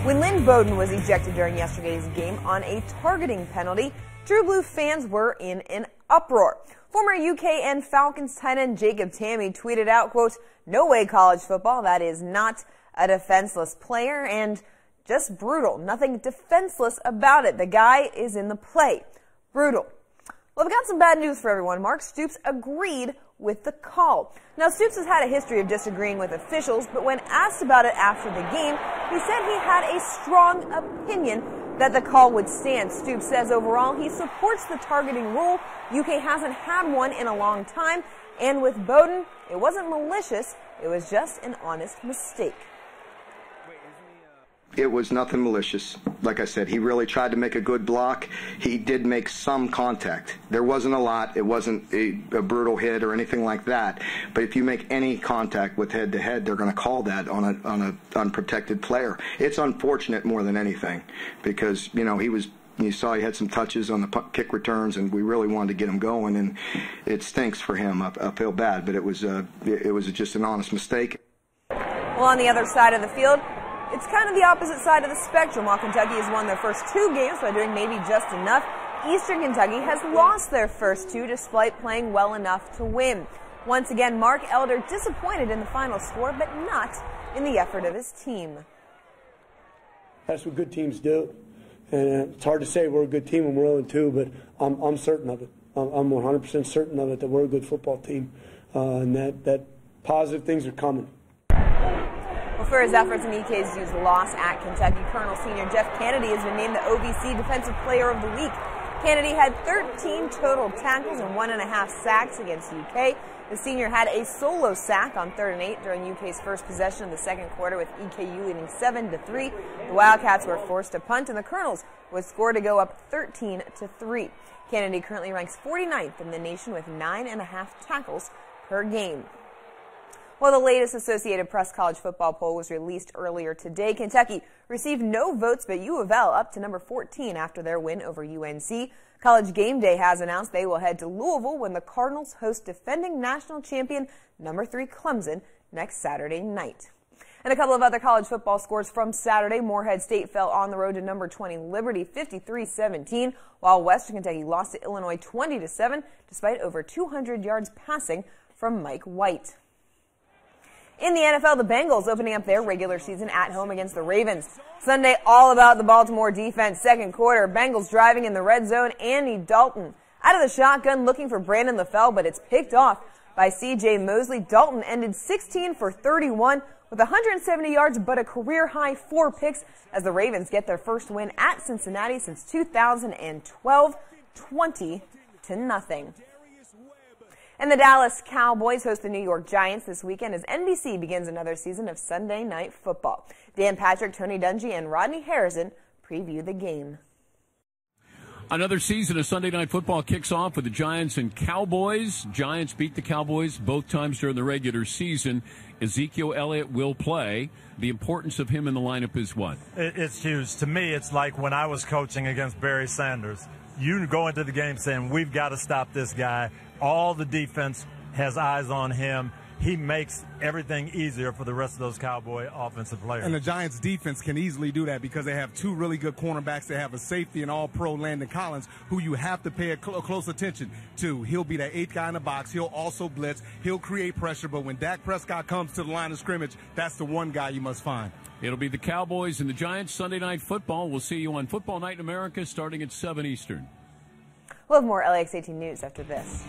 When Lynn Bowden was ejected during yesterday's game on a targeting penalty, True Blue fans were in an uproar. Former UK and Falcons tight end Jacob Tamme tweeted out, quote, "No way college football, that is not a defenseless player," and just brutal. Nothing defenseless about it. The guy is in the play. Brutal. Well, I've got some bad news for everyone. Mark Stoops agreed with the call. Now, Stoops has had a history of disagreeing with officials, but when asked about it after the game, he said he had a strong opinion that the call would stand. Stoops says overall he supports the targeting rule. UK hasn't had one in a long time, and with Bowden, it wasn't malicious, it was just an honest mistake. It was nothing malicious. Like I said, he really tried to make a good block. He did make some contact. There wasn't a lot. It wasn't a brutal hit or anything like that. But if you make any contact with head-to-head, they're going to call that on an unprotected player. It's unfortunate more than anything because, you know, you saw he had some touches on the kick returns, and we really wanted to get him going, and it stinks for him. I feel bad, but it was just an honest mistake. Well, on the other side of the field, it's kind of the opposite side of the spectrum. While Kentucky has won their first 2 games by doing maybe just enough, Eastern Kentucky has lost their first 2 despite playing well enough to win. Once again, Mark Elder disappointed in the final score, but not in the effort of his team. That's what good teams do. And it's hard to say we're a good team when we're 0-2, but I'm certain of it. I'm 100% certain of it that we're a good football team, and that positive things are coming. Well, for his efforts in EKSU's loss at Kentucky, Colonel Senior Jeff Kennedy has been named the OVC Defensive Player of the Week. Kennedy had 13 total tackles and 1.5 sacks against UK. The senior had a solo sack on 3rd and 8 during UK's first possession of the second quarter, with EKU leading 7-3. The Wildcats were forced to punt, and the Colonels would score to go up 13-3. Kennedy currently ranks 49th in the nation with 9.5 tackles per game. Well, the latest Associated Press college football poll was released earlier today. Kentucky received no votes, but U of L up to number 14 after their win over UNC. College Game Day has announced they will head to Louisville when the Cardinals host defending national champion number 3 Clemson next Saturday night. And a couple of other college football scores from Saturday. Morehead State fell on the road to number 20 Liberty 53-17, while Western Kentucky lost to Illinois 20-7 despite over 200 yards passing from Mike White. In the NFL, the Bengals opening up their regular season at home against the Ravens. Sunday, all about the Baltimore defense. Second quarter, Bengals driving in the red zone. Andy Dalton out of the shotgun looking for Brandon LaFell, but it's picked off by C.J. Mosley. Dalton ended 16 for 31 with 170 yards, but a career-high 4 picks as the Ravens get their first win at Cincinnati since 2012, 20-0. And the Dallas Cowboys host the New York Giants this weekend as NBC begins another season of Sunday Night Football. Dan Patrick, Tony Dungy, and Rodney Harrison preview the game. Another season of Sunday Night Football kicks off with the Giants and Cowboys. Giants beat the Cowboys both times during the regular season. Ezekiel Elliott will play. The importance of him in the lineup is what? It's huge. To me, it's like when I was coaching against Barry Sanders. You go into the game saying, we've got to stop this guy. All the defense has eyes on him. He makes everything easier for the rest of those Cowboy offensive players. And the Giants' defense can easily do that because they have 2 really good cornerbacks. They have a safety and all-pro Landon Collins, who you have to pay close attention to. He'll be that 8th guy in the box. He'll also blitz. He'll create pressure. But when Dak Prescott comes to the line of scrimmage, that's the one guy you must find. It'll be the Cowboys and the Giants Sunday Night Football. We'll see you on Football Night in America starting at 7 Eastern. We'll have more LEX 18 news after this.